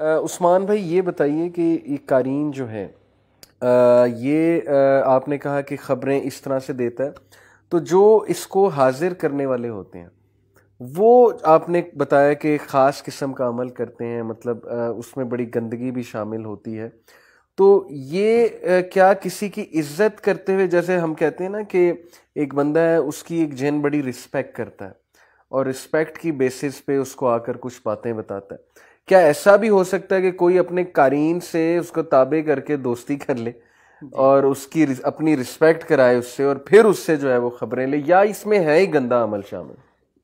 عثمان بھائی یہ بتائیے کہ یہ قارئین جو ہے یہ آپ نے کہا کہ خبریں اس طرح سے دیتا ہے، تو جو اس کو حاضر کرنے والے ہوتے ہیں وہ آپ نے بتایا کہ خاص قسم کا عمل کرتے ہیں، مطلب اس میں بڑی گندگی بھی شامل ہوتی ہے، تو یہ کیا کسی کی عزت کرتے ہوئے، جیسے ہم کہتے ہیں نا کہ ایک بندہ ہے اس کی ایک جن بڑی رسپیکٹ کرتا ہے اور رسپیکٹ کی بیسس پہ اس کو آ کر کچھ باتیں بتاتا ہے، کیا ایسا بھی ہو سکتا ہے کہ کوئی اپنے قارئین سے اس کو تابع کر کے دوستی کر لے اور اس کی اپنی رسپیکٹ کرائے اس سے اور پھر اس سے جو ہے وہ خبریں لے، یا اس میں ہے ہی گندا عمل شامل؟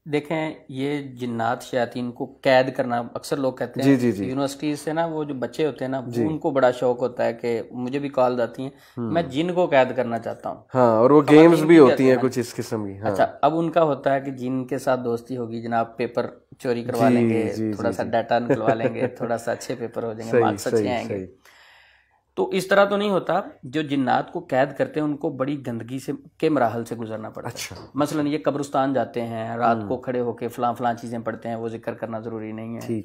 دیکھیں، یہ جنات شیاطین کو قید کرنا، اکثر لوگ کہتے ہیں یونیورسٹیز سے نا وہ جو بچے ہوتے ہیں نا ان کو بڑا شوق ہوتا ہے کہ مجھے بھی کال آتی ہیں میں جن کو قید کرنا چاہتا ہوں، ہاں، اور وہ گیمز بھی ہوتی ہیں کچھ اس قسم کی۔ اچھا، اب ان کا ہوتا ہے کہ جن کے ساتھ دوستی ہوگی، جناب پیپر چوری کروا لیں گے، تھوڑا سا ڈیٹا نکلوا لیں گے، تھوڑا سا اچھے پیپر ہو جائیں گے، مارکس اچھے آئیں گے۔ تو اس طرح تو نہیں ہوتا، جو جنات کو قید کرتے ہیں ان کو بڑی گندگی سے کے مراحل سے گزرنا پڑتا ہے۔ مثلا یہ قبرستان جاتے ہیں، رات کو کھڑے ہو کے فلاں فلاں چیزیں پڑھتے ہیں، وہ ذکر کرنا ضروری نہیں ہے،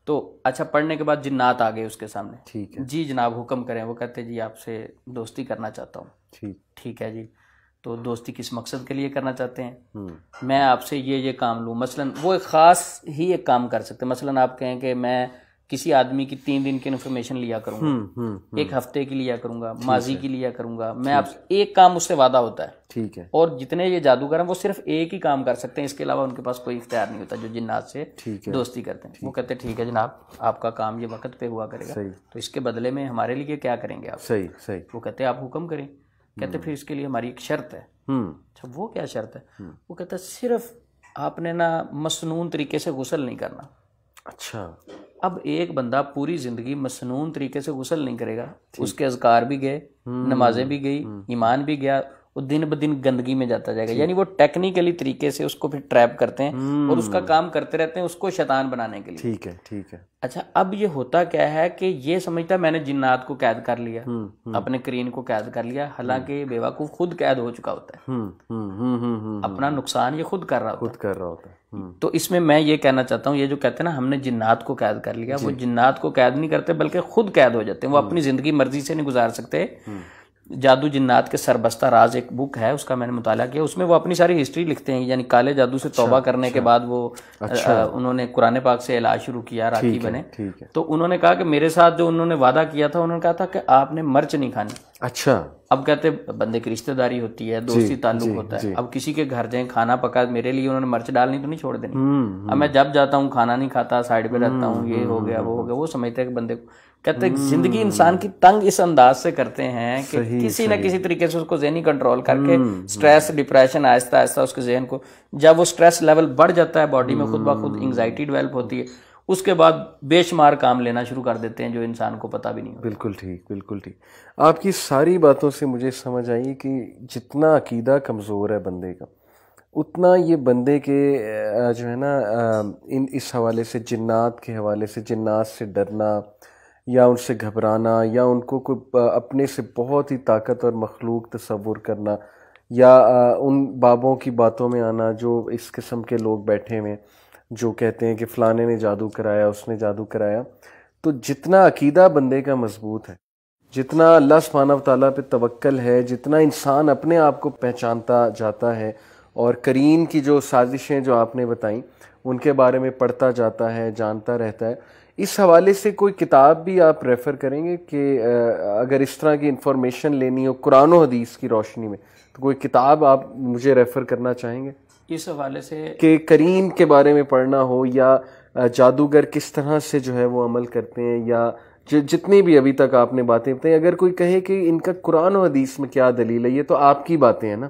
تو اچھا پڑھنے کے بعد جنات آ گئے اس کے سامنے، جی جناب حکم کریں، وہ کہتے جی آپ سے دوستی کرنا چاہتا ہوں، ٹھیک ہے جی، تو دوستی کس مقصد کے لیے کرنا چاہتے ہیں؟ میں آپ سے یہ کام لوں، مثلا وہ ایک خاص ہی ایک کام کر سکتے ہیں، مثلا آپ کہیں کہ میں کسی آدمی کی 3 دن کی انفارمیشن لیا کروں گا، 1 ہفتے کی لیا کروں گا، ماضی کی لیا کروں گا، میں آپ ایک کام اس سے وعدہ ہوتا ہے، ٹھیک ہے، اور جتنے یہ جادوگر ہیں وہ صرف ایک ہی کام کر سکتے ہیں، اس کے علاوہ ان کے پاس کوئی اختیار نہیں ہوتا جو جنات سے دوستی کرتے ہیں۔ وہ کہتے ہیں ٹھیک ہے جناب، آپ کا کام یہ وقت پہ ہوا کرے گا، تو اس کے بدلے میں ہمارے لیے کیا کریں گے آپ؟ وہ کہتے ہیں آپ حکم کریں، کہتے پھر اس کے لیے ہماری ایک شرط ہے۔ اچھا، وہ کیا شرط ہے؟ وہ کہتا ہے صرف آپ نے نا مسنون طریقے سے غسل نہیں کرنا۔ اچھا، اب ایک بندہ پوری زندگی مسنون طریقے سے غسل نہیں کرے گا، اس کے اذکار بھی گئے، نمازیں بھی گئی، ایمان بھی گیا، وہ دن بدن گندگی میں جاتا جائے گا، یعنی وہ ٹیکنیکلی طریقے سے اس کو پھر ٹریپ کرتے ہیں اور اس کا کام کرتے رہتے ہیں اس کو شیطان بنانے کے لیے۔ ٹھیک ہے۔ اچھا، اب یہ ہوتا کیا ہے کہ یہ سمجھتا ہے میں نے جنات کو قید کر لیا، اپنے قرین کو قید کر لیا، حالانکہ بیوقوف خود قید ہو چکا ہوتا ہے، اپنا نقصان یہ خود کر رہا ہوتا ہے۔ تو اس میں یہ کہنا چاہتا ہوں، یہ جو کہتے ہیں نا ہم نے جنات کو قید کر لیا، وہ جنات کو قید نہیں کرتے بلکہ خود قید ہو جاتے ہیں، وہ اپنی زندگی مرضی سے نہیں گزار سکتے۔ جادو جنات کے سربستہ راز ایک بک ہے، اس کا میں نے مطالعہ کیا، اس میں وہ اپنی ساری ہسٹری لکھتے ہیں، یعنی کالے جادو سے توبہ کرنے کے بعد وہ انہوں نے قرآن پاک سے علاج شروع کیا، راکی بنے، تو انہوں نے کہا کہ میرے ساتھ جو انہوں نے وعدہ کیا تھا، انہوں نے کہا تھا کہ آپ نے مرچ نہیں کھانی۔ اچھا، اب کہتے بندے کی رشتہ داری ہوتی ہے، دوستی تعلق ہوتا ہے، اب کسی کے گھر جائیں کھانا پکا، میرے لیے انہوں نے مرچ ڈالنی تو نہیں چھوڑ دینی، اب میں جب جاتا ہوں کھانا نہیں کھاتا، سائڈ پہ رہتا ہوں، یہ ہو گیا وہ ہو گیا، وہ سمجھتے ہیں کہ بندے کو، کہتے ہیں زندگی انسان کی تنگ اس انداز سے کرتے ہیں کہ کسی نہ کسی طریقے سے اس کو ذہنی کنٹرول کر کے سٹریس، ڈپریشن، آہستہ آہستہ اس کے ذہن کو، جب وہ سٹریس لیول بڑھ جاتا ہے باڈی میں، خود بخود انگزائٹی ڈیولپ ہوتی ہے، اس کے بعد بے شمار کام لینا شروع کر دیتے ہیں جو انسان کو پتہ بھی نہیں ہوتا۔ بالکل ٹھیک، بالکل ٹھیک۔ آپ کی ساری باتوں سے مجھے سمجھ آئی کہ جتنا عقیدہ کمزور ہے بندے کا، اتنا یہ بندے کے جو ہے نا اس حوالے سے، جنات کے حوالے سے، جنات سے ڈرنا یا ان سے گھبرانا یا ان کو کوئی اپنے سے بہت ہی طاقت اور مخلوق تصور کرنا یا ان بابوں کی باتوں میں آنا جو اس قسم کے لوگ بیٹھے ہوئے جو کہتے ہیں کہ فلانے نے جادو کرایا، اس نے جادو کرایا، تو جتنا عقیدہ بندے کا مضبوط ہے، جتنا اللہ سبحانہ وتعالیٰ پہ توکل ہے، جتنا انسان اپنے آپ کو پہچانتا جاتا ہے اور قرین کی جو سازشیں جو آپ نے بتائیں ان کے بارے میں پڑھتا جاتا ہے، جانتا رہتا ہے، اس حوالے سے کوئی کتاب بھی آپ ریفر کریں گے کہ اگر اس طرح کی انفارمیشن لینی ہو قرآن و حدیث کی روشنی میں، تو کوئی کتاب آپ مجھے ریفر کرنا چاہیں گے اس حوالے سے کہ قرین کے بارے میں پڑھنا ہو، یا جادوگر کس طرح سے جو ہے وہ عمل کرتے ہیں، یا جتنی بھی ابھی تک آپ نے باتیں بتائیں، اگر کوئی کہے کہ ان کا قرآن و حدیث میں کیا دلیل ہے، یہ تو آپ کی باتیں ہیں نا،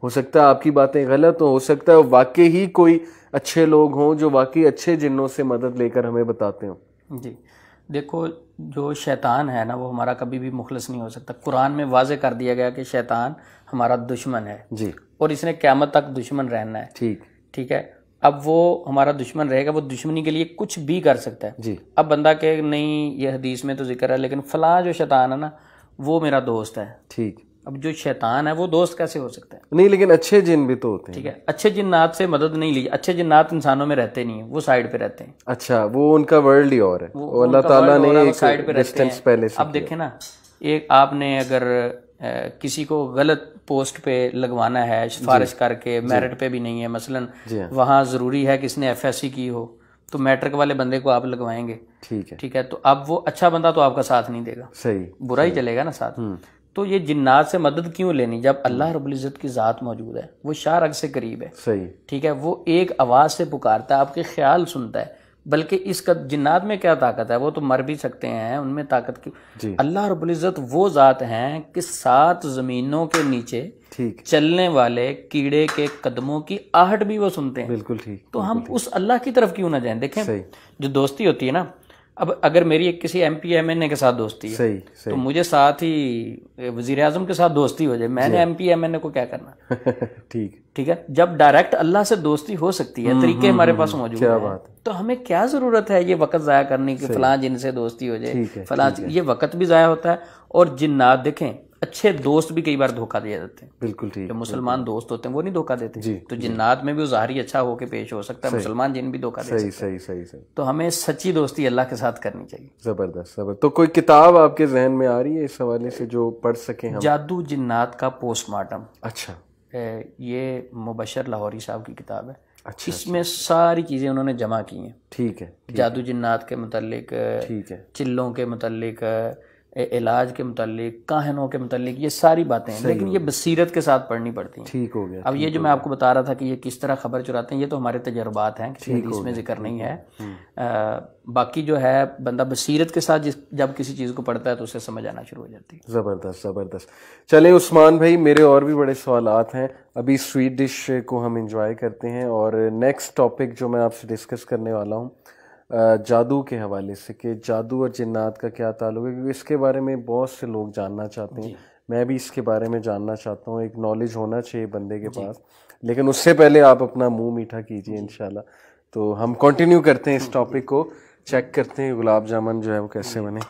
ہو سکتا ہے آپ کی باتیں غلط ہو سکتا ہے واقعی ہی کوئی اچھے لوگ ہوں جو واقعی اچھے جنوں سے مدد لے کر ہمیں بتاتے ہوں۔ جی دیکھو، جو شیطان ہے نا وہ ہمارا کبھی بھی مخلص نہیں ہو سکتا، قرآن میں واضح کر دیا گیا کہ شیطان ہمارا دشمن ہے، جی، اور اس نے قیامت تک دشمن رہنا ہے، ٹھیک ہے، اب وہ ہمارا دشمن رہے گا، وہ دشمنی کے لیے کچھ بھی کر سکتا ہے، جی، اب بندہ کہ نہیں یہ حدیث میں تو ذکر ہے لیکن فلاں جو شیطان ہے نا وہ میرا دوست ہے، ٹھیک، اب جو شیطان ہے وہ دوست کیسے ہو سکتا ہے؟ نہیں لیکن اچھے جن بھی تو ہوتے ہیں. ٹھیک ہے, اچھے جنات سے مدد نہیں لی. اچھے جنات انسانوں میں رہتے نہیں ہیں, وہ سائیڈ پہ رہتے ہیں. اچھا, وہ ان کا ورلڈ ہی اور ہے, وہ اللہ تعالیٰ نے ایک ڈسٹینس پہلے سے. اب دیکھیں نا, ایک آپ نے اگر کسی کو غلط پوسٹ پہ لگوانا ہے سفارش کر کے, میرٹ پہ بھی نہیں ہے مثلاً, وہاں ضروری ہے کہ اس نے ایف ایس سی کی ہو, تو میٹرک والے بندے کو آپ لگوائیں گے. ٹھیک ہے, تو اب وہ اچھا بندہ تو آپ کا ساتھ نہیں دے گا, صحیح, برا ہی چلے گا نا ساتھ. تو یہ جنات سے مدد کیوں لینی جب اللہ رب العزت کی ذات موجود ہے, وہ شارق سے قریب ہے. صحیح, ٹھیک ہے, وہ ایک آواز سے پکارتا ہے, آپ کے خیال سنتا ہے. بلکہ اس کا جنات میں کیا طاقت ہے, وہ تو مر بھی سکتے ہیں, ان میں طاقت کی. اللہ رب العزت وہ ذات ہیں کہ 7 زمینوں کے نیچے چلنے والے کیڑے کے قدموں کی آہٹ بھی وہ سنتے ہیں. بالکل ٹھیک. تو ہم اس اللہ کی طرف کیوں نہ جائیں؟ دیکھیں جو دوستی ہوتی ہے نا, اب اگر میری کسی ایم پی ایم این اے کے ساتھ دوستی ہے, تو مجھے ساتھ ہی وزیر اعظم کے ساتھ دوستی ہو جائے, میں نے ایم پی ایم این اے کو کیا کرنا؟ ٹھیک ہے, جب ڈائریکٹ اللہ سے دوستی ہو سکتی ہے, طریقے ہمارے پاس موجود ہیں, تو ہمیں کیا ضرورت ہے یہ وقت ضائع کرنے کی, فلاں جن سے دوستی ہو جائے, فلاں. یہ وقت بھی ضائع ہوتا ہے. اور جنات دیکھیں, اچھے دوست بھی کئی بار دھوکہ دے دیتے ہیں. بالکل ٹھیک. جو مسلمان دوست ہوتے ہیں وہ نہیں دھوکہ دیتے, تو جنات میں بھی وہ ظاہری اچھا ہو کے پیش ہو سکتا ہے, مسلمان جن بھی دھوکہ دے سکتے ہیں. صحیح. تو ہمیں سچی دوستی اللہ کے ساتھ کرنی چاہیے. زبردست. تو کوئی کتاب آپ کے ذہن میں آ رہی ہے اس حوالے سے جو پڑھ سکیں ہم؟ جادو جنات کا پوسٹ مارٹم. اچھا, یہ مبشر لاہوری صاحب کی کتاب ہے. اس میں ساری چیزیں انہوں نے جمع کی ہیں. ٹھیک ہے. جادو جنات کے متعلق, چلوں کے متعلق, علاج کے متعلق, کاہنوں کے متعلق, یہ ساری باتیں ہیں, لیکن یہ بصیرت کے ساتھ پڑھنی پڑتی ہیں. ٹھیک ہو گیا. اب یہ جو میں آپ کو بتا رہا تھا کہ یہ کس طرح خبر چراتے ہیں, یہ تو ہمارے تجربات ہیں, کسی حدیث میں ذکر نہیں ہے. باقی جو ہے بندہ بصیرت کے ساتھ جب کسی چیز کو پڑھتا ہے تو اسے سمجھ آنا شروع ہو جاتی ہے. زبردست. چلیں عثمان بھائی, میرے اور بھی بڑے سوالات ہیں. ابھی سویٹ ڈش کو ہم انجوائے کرتے ہیں, اور نیکسٹ ٹاپک جو میں آپ سے ڈسکس کرنے والا ہوں جادو کے حوالے سے, کہ جادو اور جنات کا کیا تعلق ہے, کیونکہ اس کے بارے میں بہت سے لوگ جاننا چاہتے ہیں. میں بھی اس کے بارے میں جاننا چاہتا ہوں, ایک نالج ہونا چاہیے بندے کے پاس, لیکن اس سے پہلے آپ اپنا منہ میٹھا کیجیے انشاءاللہ. تو ہم کنٹینیو کرتے ہیں اس ٹاپک کو, چیک کرتے ہیں گلاب جامن جو ہے وہ کیسے بنے.